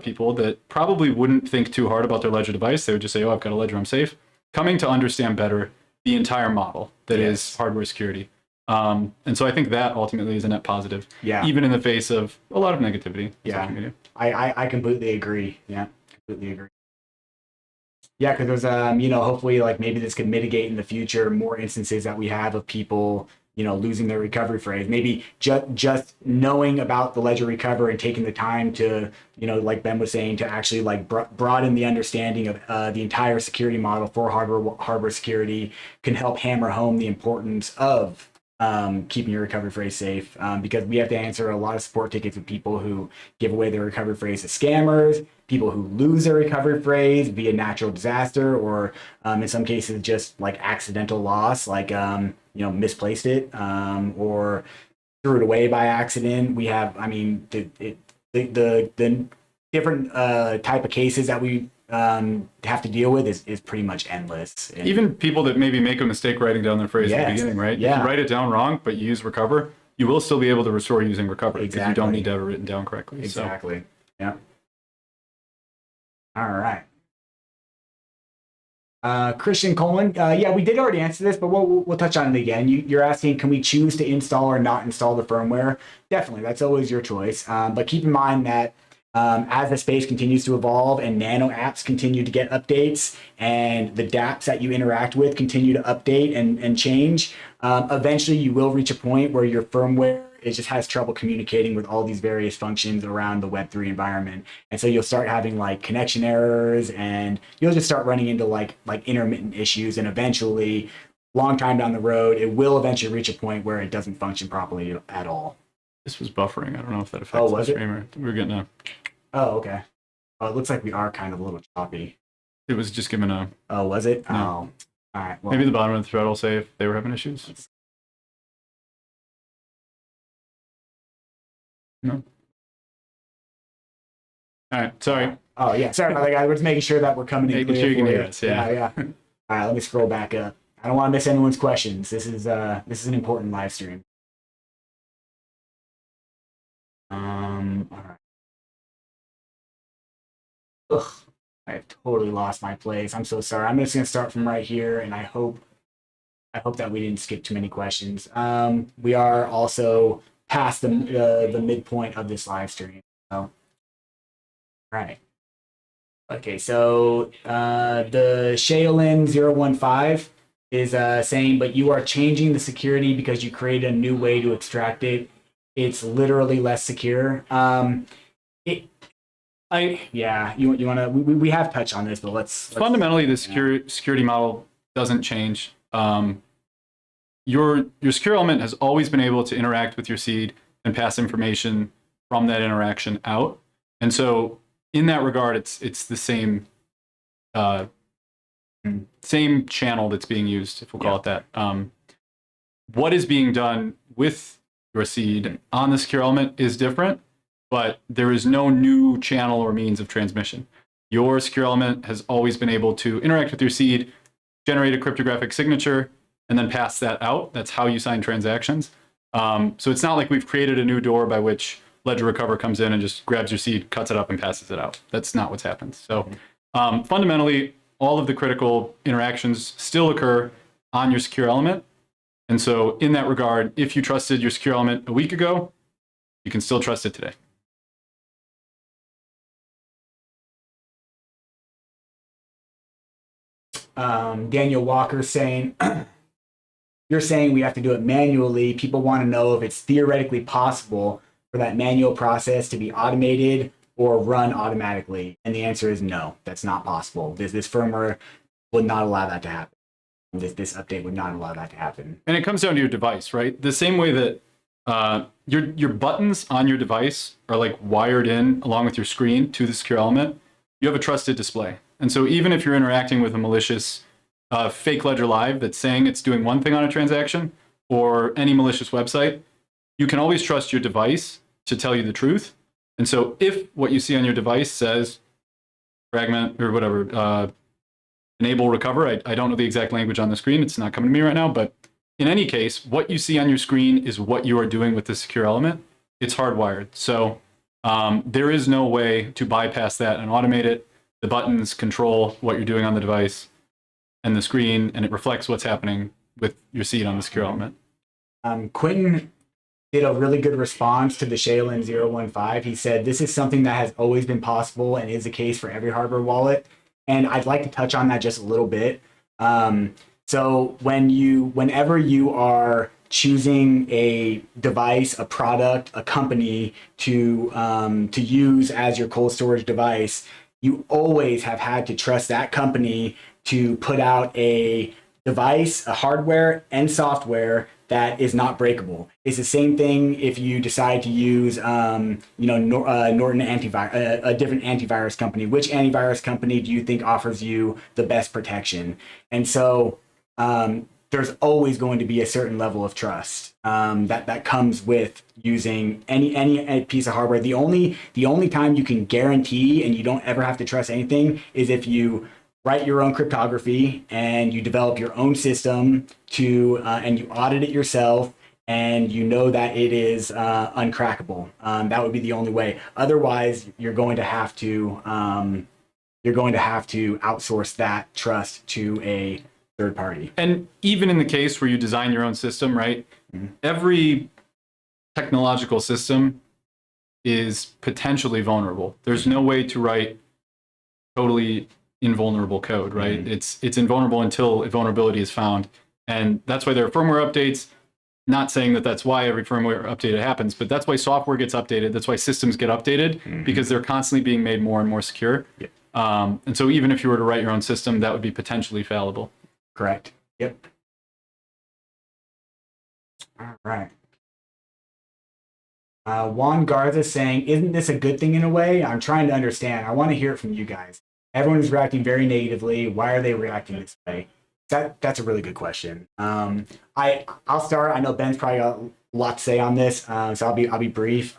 people that probably wouldn't think too hard about their Ledger device. They would just say, oh, I've got a Ledger, I'm safe. Coming to understand better the entire model that is hardware security. And so I think that ultimately is a net positive, even in the face of a lot of negativity. Yeah, I completely agree. Yeah, completely agree. Yeah, because there's, hopefully like maybe this could mitigate in the future more instances that we have of people, losing their recovery phrase. Maybe just knowing about the Ledger Recover and taking the time to, like Ben was saying, to actually like broaden the understanding of the entire security model for hardware security can help hammer home the importance of keeping your recovery phrase safe, because we have to answer a lot of support tickets with people who give away their recovery phrase to scammers, people who lose their recovery phrase via natural disaster, or in some cases just like accidental loss, like misplaced it or threw it away by accident. We have, the different type of cases that we have to deal with is pretty much endless. And even people that maybe make a mistake writing down their phrase at the beginning, right? Yeah. If you write it down wrong, but you use Recover, you will still be able to restore using Recover because you don't need to have it written down correctly. Exactly. So. Yeah. All right. Christian Coleman, we did already answer this, but we'll touch on it again. You're asking, can we choose to install or not install the firmware? Definitely, that's always your choice. But keep in mind that as the space continues to evolve and nano apps continue to get updates and the dApps that you interact with continue to update and change, eventually you will reach a point where your firmware just has trouble communicating with all these various functions around the Web3 environment. And so you'll start having like connection errors and you'll just start running into like intermittent issues, and eventually, long time down the road, it will eventually reach a point where it doesn't function properly at all. This was buffering. I don't know if that affects Oh, the was it? streamer. We're getting a. Oh, okay. Oh, it looks like we are kind of a little choppy. It was just giving a. Oh, was it? No. Oh, all right. Well, Maybe the bottom of the thread will say if they were having issues. No. All right. Sorry. Oh yeah, sorry about that, guys. We're just making sure that we're coming in Making clear sure you can for hear us, yeah. yeah. All right, let me scroll back up. I don't want to miss anyone's questions. This is an important live stream. All right. Ugh, I have totally lost my place. I'm so sorry. I'm just gonna start from right here, and I hope that we didn't skip too many questions. We are also past the midpoint of this live stream. So, right. Okay, so the Shaolin015 is saying, but you are changing the security because you created a new way to extract it. It's literally less secure. Yeah, you want to, we have touched on this, but let's fundamentally, the security model doesn't change. Your secure element has always been able to interact with your seed and pass information from that interaction out. And so in that regard, it's the same same channel that's being used, if we'll call it that. What is being done with your seed on the secure element is different, but there is no new channel or means of transmission. Your secure element has always been able to interact with your seed, generate a cryptographic signature, and then pass that out. That's how you sign transactions. So it's not like we've created a new door by which Ledger Recover comes in and just grabs your seed, cuts it up, and passes it out. That's not what's happened. So fundamentally, all of the critical interactions still occur on your secure element. And so in that regard, if you trusted your secure element a week ago, you can still trust it today. Daniel Walker saying, you're saying we have to do it manually. People want to know if it's theoretically possible for that manual process to be automated or run automatically. And the answer is no, that's not possible. This firmware would not allow that to happen. This update would not allow that to happen. And it comes down to your device, right? The same way that your buttons on your device are like wired in along with your screen to the secure element, you have a trusted display. And so even if you're interacting with a malicious fake Ledger Live that's saying it's doing one thing on a transaction, or any malicious website, you can always trust your device to tell you the truth. And so if what you see on your device says fragment or whatever, enable recover, I don't know the exact language on the screen, it's not coming to me right now, but in any case, what you see on your screen is what you are doing with the secure element. It's hardwired. So there is no way to bypass that and automate it. The buttons control what you're doing on the device and the screen, and it reflects what's happening with your seed on the secure element. Quentin did a really good response to the Shaolin015. He said, this is something that has always been possible and is the case for every hardware wallet. And I'd like to touch on that just a little bit. So whenever you are choosing a device, a product, a company to use as your cold storage device, you always have had to trust that company to put out a device, a hardware and software that is not breakable. It's the same thing if you decide to use, Norton antivirus, a different antivirus company. Which antivirus company do you think offers you the best protection? And so there's always going to be a certain level of trust that comes with using any piece of hardware. The only time you can guarantee and you don't ever have to trust anything is if you write your own cryptography and you develop your own system and you audit it yourself and you know that it is uncrackable. That would be the only way. Otherwise, you're going to have to outsource that trust to a third party. And even in the case where you design your own system, right? Mm-hmm. Every technological system is potentially vulnerable. There's no way to write totally invulnerable code, right? Mm-hmm. It's invulnerable until a vulnerability is found. And that's why there are firmware updates. Not saying that that's why every firmware update happens, but that's why software gets updated. That's why systems get updated, mm-hmm. because they're constantly being made more and more secure. Yeah. And so even if you were to write your own system, that would be potentially fallible. Correct. Yep. All right. Juan Garza saying, isn't this a good thing in a way? I'm trying to understand. I want to hear it from you guys. Everyone is reacting very negatively. Why are they reacting this way? That's a really good question. I'll start. I know Ben's probably got a lot to say on this, so I'll be brief.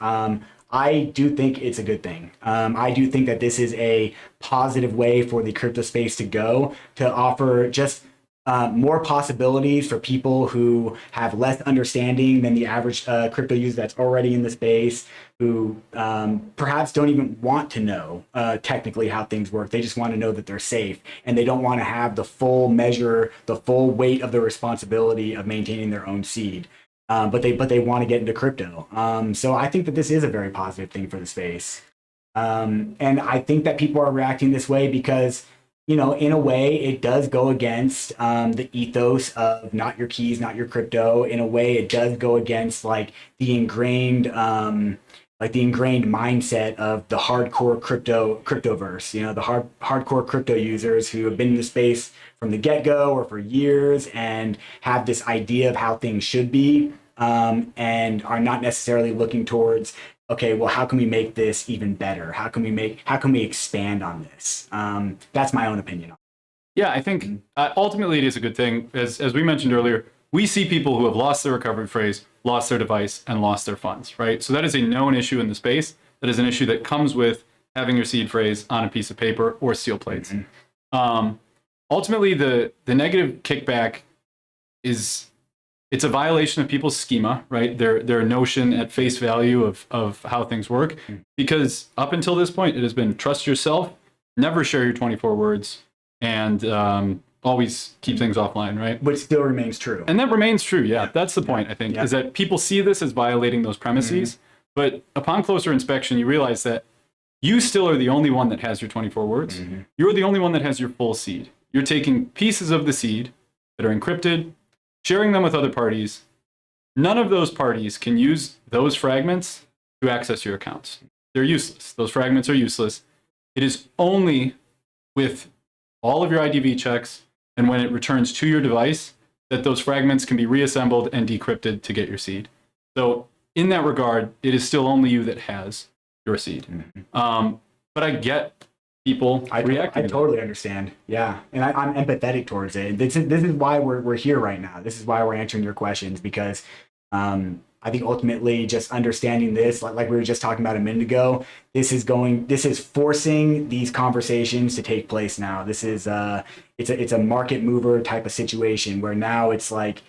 I do think it's a good thing. I do think that this is a positive way for the crypto space to go, to offer just more possibilities for people who have less understanding than the average crypto user that's already in the space, who perhaps don't even want to know technically how things work. They just want to know that they're safe, and they don't want to have the full measure, the full weight of the responsibility of maintaining their own seed. But they want to get into crypto. So I think that this is a very positive thing for the space. And I think that people are reacting this way because, you know, in a way, it does go against the ethos of not your keys, not your crypto. In a way, it does go against like the ingrained mindset of the hardcore cryptoverse. You know, the hardcore crypto users who have been in the space from the get-go or for years and have this idea of how things should be, and are not necessarily looking towards, okay, well, how can we make this even better? How can we expand on this? That's my own opinion. Yeah, I think ultimately it is a good thing. As we mentioned earlier, we see people who have lost their recovery phrase, lost their device, and lost their funds, right? So that is a known issue in the space. That is an issue that comes with having your seed phrase on a piece of paper or steel plates. Mm-hmm. Ultimately, the negative kickback is, it's a violation of people's schema, right? Their notion at face value of how things work. Mm-hmm. Because up until this point, it has been trust yourself, never share your 24 words, and always keep things offline, right? Which still remains true. And that remains true, yeah. That's the point, I think, is that people see this as violating those premises, but upon closer inspection, you realize that you still are the only one that has your 24 words. Mm-hmm. You're the only one that has your full seed. You're taking pieces of the seed that are encrypted, sharing them with other parties. None of those parties can use those fragments to access your accounts. They're useless. Those fragments are useless. It is only with all of your IDV checks and when it returns to your device that those fragments can be reassembled and decrypted to get your seed. So in that regard, it is still only you that has your seed. Mm-hmm. But I get people reacting. I totally understand. Yeah. And I'm empathetic towards it. This is why we're here right now. This is why we're answering your questions, because I think ultimately just understanding this, like we were just talking about a minute ago, this is forcing these conversations to take place now. This is it's a market mover type of situation where now it's like,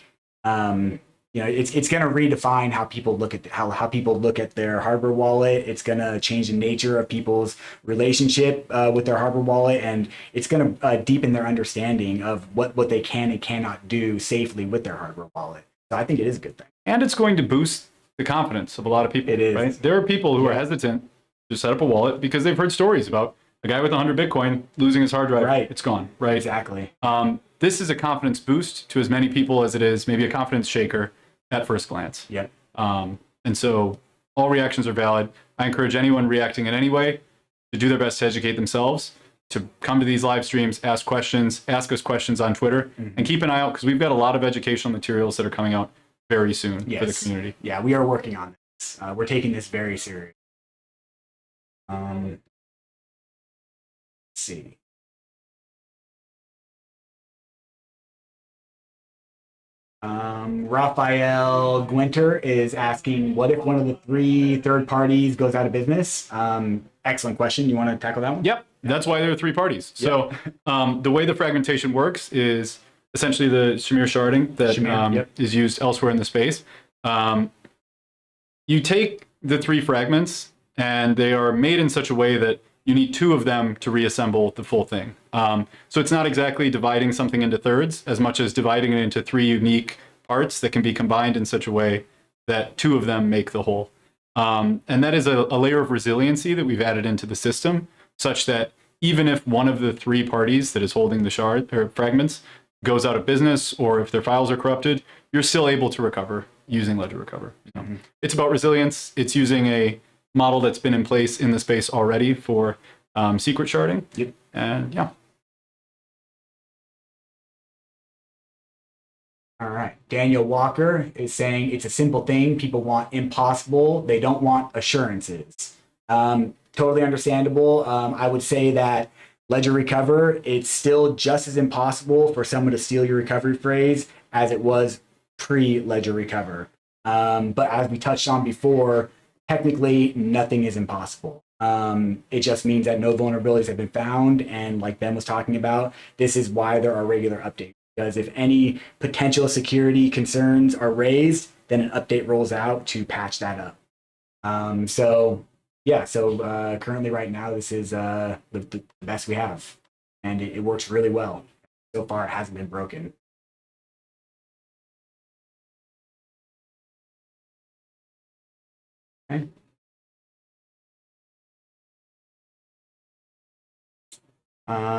you know, it's going to redefine how people look at how people look at their hardware wallet. It's going to change the nature of people's relationship with their hardware wallet, and it's going to deepen their understanding of what they can and cannot do safely with their hardware wallet. So I think it is a good thing. And it's going to boost the confidence of a lot of people. It is. Right? There are people who are hesitant to set up a wallet because they've heard stories about a guy with 100 Bitcoin losing his hard drive. Right. It's gone. Right. Exactly. This is a confidence boost to as many people as it is maybe a confidence shaker at first glance. Yep. And so all reactions are valid. I encourage anyone reacting in any way to do their best to educate themselves, to come to these live streams, ask us questions on Twitter, and keep an eye out because we've got a lot of educational materials that are coming out very soon for the community. Yeah, we are working on this. We're taking this very serious. Let's see. Raphael Gwinter is asking, what if one of the 3 third parties goes out of business? Excellent question. You want to tackle that one? Yep. That's why there are 3 parties. So the way the fragmentation works is essentially the Shamir sharding that is used elsewhere in the space. You take the 3 fragments and they are made in such a way that you need 2 of them to reassemble the full thing. So it's not exactly dividing something into thirds as much as dividing it into 3 unique parts that can be combined in such a way that 2 of them make the whole. And that is a layer of resiliency that we've added into the system, such that even if one of the 3 parties that is holding the shard or fragments goes out of business, or if their files are corrupted, you're still able to recover using Ledger Recover. It's about resilience. It's using a model that's been in place in the space already for secret sharding. Yep. And All All right. Daniel Walker is saying it's a simple thing. People want impossible. They don't want assurances. Totally understandable. I would say that ledger recover, it's still just as impossible for someone to steal your recovery phrase as it was pre-ledger recover. But as we touched on before, technically nothing is impossible. It just means that no vulnerabilities have been found. And like Ben was talking about, this is why there are regular updates. Because if any potential security concerns are raised, then an update rolls out to patch that up. So currently right now, this is the best we have. And it works really well. So far, it hasn't been broken. Okay.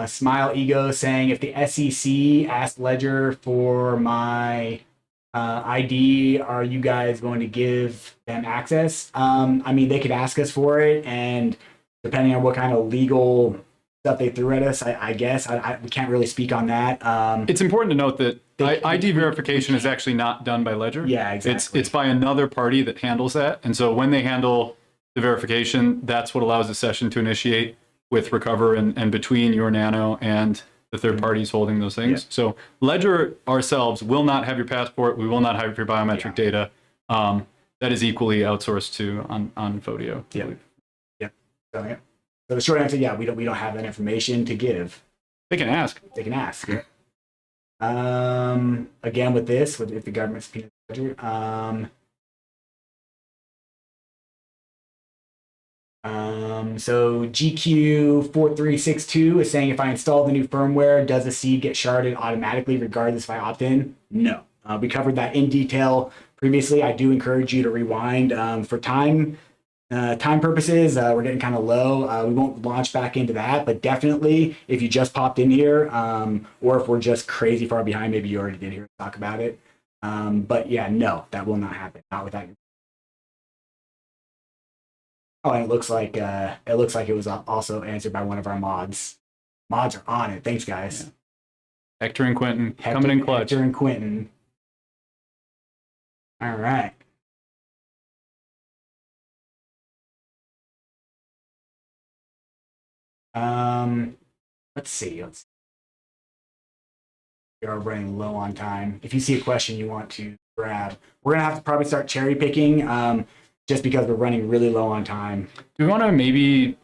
Smile Ego saying if the SEC asked Ledger for my ID, are you guys going to give them access? I mean, they could ask us for it, and depending on what kind of legal stuff they threw at us, I guess we can't really speak on that. It's important to note that ID verification is actually not done by Ledger. Yeah, exactly. It's by another party that handles that, and so when they handle the verification, that's what allows the session to initiate with recover and between your nano and the third parties holding those things. Yeah. So Ledger ourselves will not have your passport. We will not have your biometric data. That is equally outsourced to on Fodio. Yeah. Yeah. So the short answer, we don't have that information to give. They can ask. They can ask. Yeah. Again, with if the government's subpoenas Ledger, so GQ4362 is saying if I install the new firmware, does the seed get sharded automatically regardless if I opt in? No. We covered that in detail previously. I do encourage you to rewind for time purposes. We're getting kind of low. We won't launch back into that, but definitely if you just popped in here, or if we're just crazy far behind, maybe you already did hear us talk about it. But yeah, no, that will not happen. Not without your. Oh, and it looks like it was also answered by one of our mods. Mods are on it. Thanks, guys. Yeah. Hector and Quentin coming in clutch. Hector and Quentin. All right. Let's see. We are running low on time. If you see a question you want to grab, we're gonna have to probably start cherry picking. Just because we're running really low on time. Do we want to maybe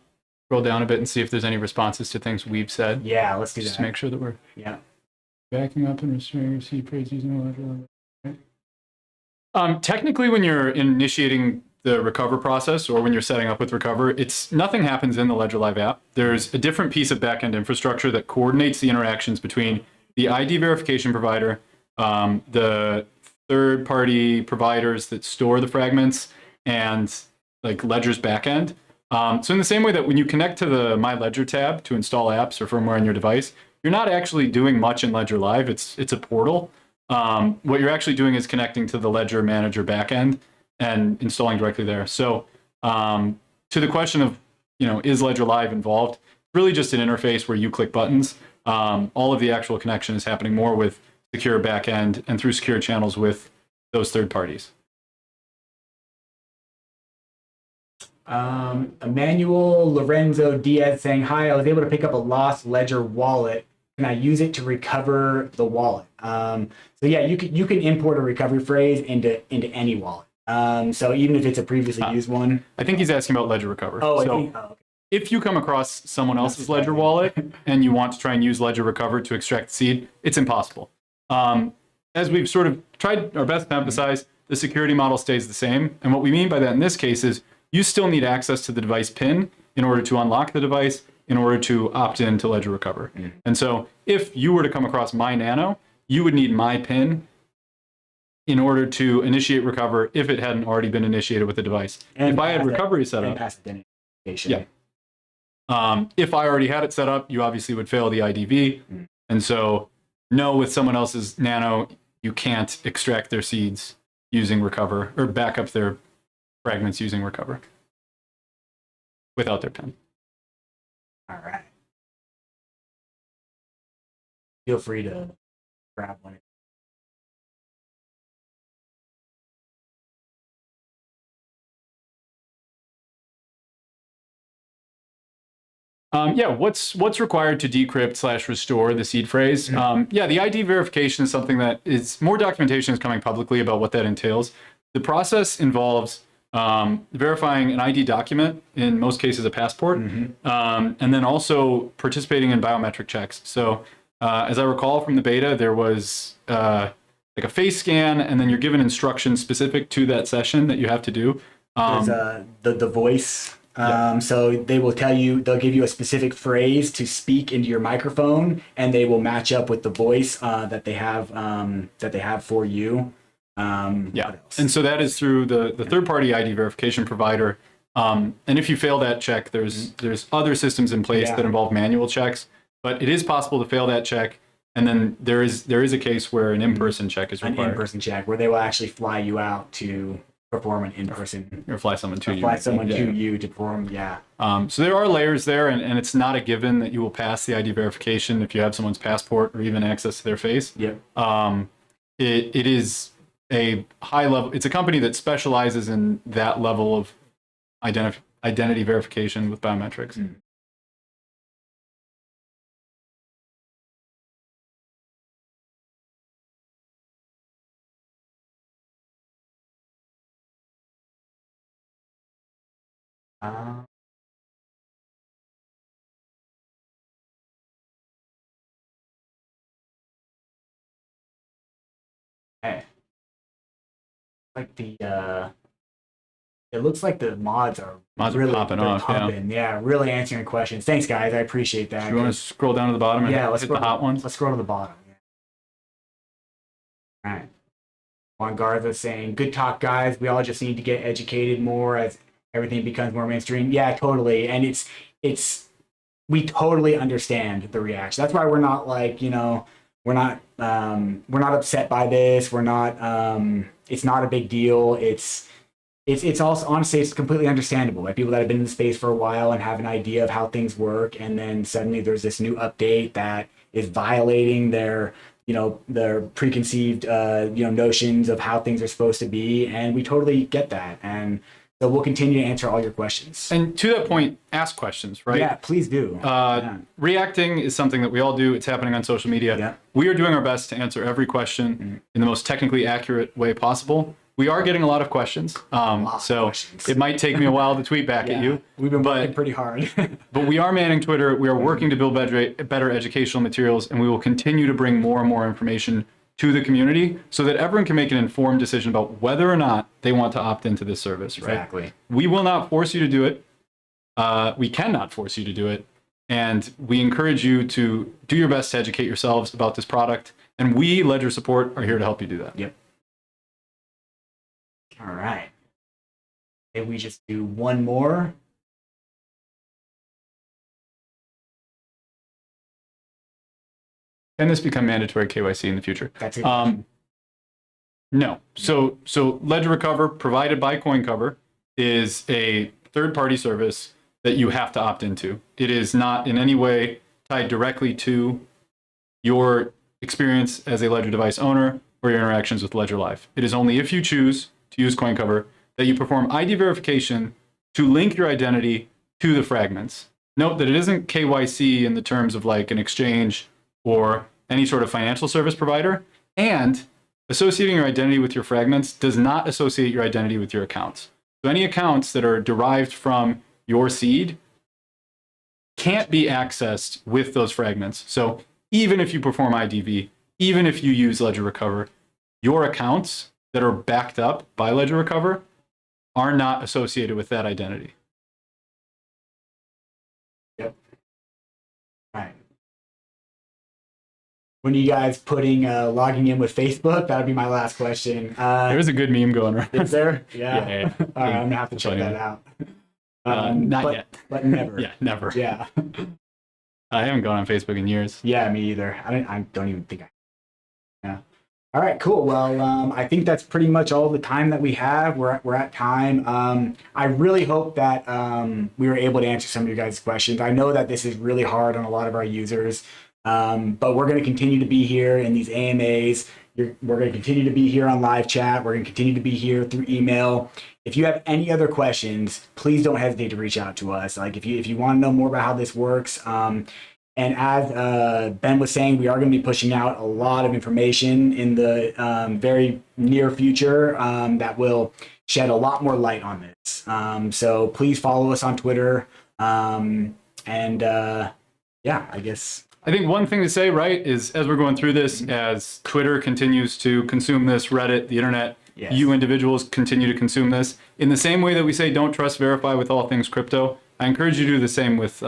scroll down a bit and see if there's any responses to things we've said? Yeah, let's do that. Just to make sure that we're backing up and restoring your seed phrase using a ledger. Okay. Technically, when you're initiating the recover process or when you're setting up with recover, nothing happens in the Ledger Live app. There's a different piece of backend infrastructure that coordinates the interactions between the ID verification provider, the third-party providers that store the fragments, and like Ledger's backend. So in the same way that when you connect to the My Ledger tab to install apps or firmware on your device, you're not actually doing much in Ledger Live. It's a portal. What you're actually doing is connecting to the Ledger Manager backend and installing directly there. So to the question of, is Ledger Live involved? Really just an interface where you click buttons. All of the actual connection is happening more with secure backend and through secure channels with those third parties. Emmanuel Lorenzo Diaz saying, hi, I was able to pick up a lost Ledger wallet. Can I use it to recover the wallet? So yeah, you can import a recovery phrase into any wallet. So even if it's a previously used one. I think he's asking about Ledger Recover. Okay. If you come across someone else's Ledger wallet and you want to try and use Ledger Recover to extract the seed, it's impossible. As we've sort of tried our best to emphasize, the security model stays the same. And what we mean by that in this case is you still need access to the device PIN in order to unlock the device, in order to opt in to Ledger Recover. And so if you were to come across my nano, you would need my PIN in order to initiate recover if it hadn't already been initiated with the device. And if I had recovery set up, if I already had it set up, you obviously would fail the IDV. And so no, with someone else's nano, you can't extract their seeds using recover or back up their fragments using recover without their PIN. All right. Feel free to grab one. Yeah, what's required to decrypt / restore the seed phrase? Yeah, the ID verification is something that is more documentation is coming publicly about what that entails. The process involves verifying an ID document, in most cases a passport, and then also participating in biometric checks. So as I recall from the beta, there was like a face scan, and then you're given instructions specific to that session that you have to do. There's the voice. So they will tell you, they'll give you a specific phrase to speak into your microphone, and they will match up with the voice that they have for you. Yeah, and so that is through the third-party ID verification provider. And if you fail that check, there's other systems in place that involve manual checks, but it is possible to fail that check. And then there is a case where an in-person check is required. An in-person check where they will actually fly you out to perform an in-person, or fly someone to you. Fly someone to you to perform. Yeah. So there are layers there, and it's not a given that you will pass the ID verification if you have someone's passport or even access to their face. Yep. It is a high level. It's a company that specializes in that level of identity verification with biometrics. Hey. Like it looks like the mods are really popping off. Yeah, really answering questions. Thanks, guys. I appreciate that. Do you want to scroll down to the bottom and let's hit scroll, the hot ones? Let's scroll to the bottom. All right. Juan Garza saying, "Good talk, guys. We all just need to get educated more as everything becomes more mainstream." Yeah, totally. And it's we totally understand the reaction. That's why we're not like, we're not upset by this. We're not it's not a big deal. It's also, honestly, it's completely understandable. Like, people that have been in the space for a while and have an idea of how things work, and then suddenly there's this new update that is violating their preconceived notions of how things are supposed to be, and we totally get that. And so we'll continue to answer all your questions. And to that point, ask questions, right? Yeah, please do. Reacting is something that we all do. It's happening on social media. Yeah. We are doing our best to answer every question in the most technically accurate way possible. We are getting a lot of questions, it might take me a while to tweet back at you. We've been working pretty hard. But we are manning Twitter. We are working to build better educational materials, and we will continue to bring more and more information to the community so that everyone can make an informed decision about whether or not they want to opt into this service. Right? Exactly. We will not force you to do it. We cannot force you to do it. And we encourage you to do your best to educate yourselves about this product. And we, Ledger Support, are here to help you do that. Yep. All right. If we just do one more. Can this become mandatory KYC in the future? That's it. No. So Ledger Recover, provided by CoinCover, is a third-party service that you have to opt into. It is not in any way tied directly to your experience as a Ledger device owner or your interactions with Ledger Live. It is only if you choose to use CoinCover that you perform ID verification to link your identity to the fragments. Note that it isn't KYC in the terms of like an exchange or any sort of financial service provider, and associating your identity with your fragments does not associate your identity with your accounts. So any accounts that are derived from your seed can't be accessed with those fragments. So even if you perform IDV, even if you use Ledger Recover, your accounts that are backed up by Ledger Recover are not associated with that identity. Yep. All right. When are you guys putting logging in with Facebook? That'd be my last question. There's a good meme going around. Is there? Yeah. Yeah. All right, I'm gonna have to check that out. Not yet. But never. Yeah, never. Yeah. I haven't gone on Facebook in years. Yeah, me either. I don't even think I. Yeah. All right, cool. Well, I think that's pretty much all the time that we have. We're at time. I really hope that we were able to answer some of your guys' questions. I know that this is really hard on a lot of our users, but we're going to continue to be here in these AMAs, we're going to continue to be here on live chat. We're going to continue to be here through email. If you have any other questions, please don't hesitate to reach out to us. Like if you want to know more about how this works, and as Ben was saying, we are going to be pushing out a lot of information in the very near future that will shed a lot more light on this. So please follow us on Twitter. Yeah, I guess. I think one thing to say, right, is as we're going through this, as Twitter continues to consume this, Reddit, the internet, Yes. you individuals continue to consume this. In the same way that we say don't trust, verify with all things crypto, I encourage you to do the same with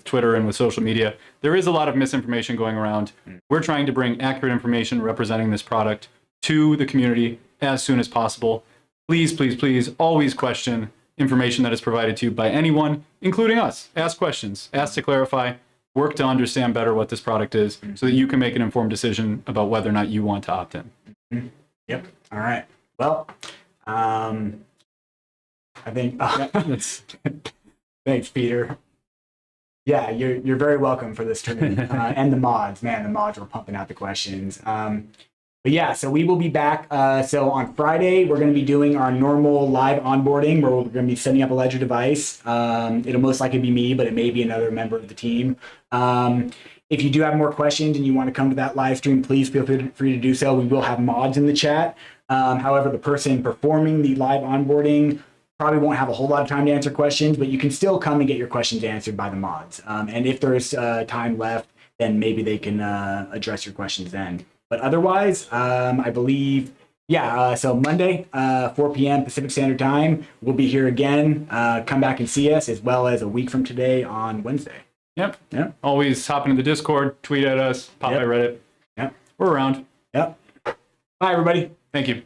Twitter and with social media. There is a lot of misinformation going around. We're trying to bring accurate information representing this product to the community as soon as possible. Please, please, please always question information that is provided to you by anyone, including us. Ask questions, ask to clarify, work to understand better what this product is so that you can make an informed decision about whether or not you want to opt in. Yep. All right. Well, I think thanks, Peter. Yeah, you're very welcome for this training. And the mods, man, the mods were pumping out the questions. But yeah, so we will be back. So on Friday, we're going to be doing our normal live onboarding where we're going to be setting up a Ledger device. It'll most likely be me, but it may be another member of the team. If you do have more questions and you want to come to that live stream, please feel free to do so. We will have mods in the chat. However, the person performing the live onboarding probably won't have a whole lot of time to answer questions, but you can still come and get your questions answered by the mods. And if there's time left, then maybe they can address your questions then. But otherwise, I believe, yeah, so Monday, 4 p.m. Pacific Standard Time, we'll be here again. Come back and see us, as well as a week from today on Wednesday. Yep. Yep. Always hop into the Discord, tweet at us, pop by Reddit. Yep. We're around. Yep. Bye, everybody. Thank you.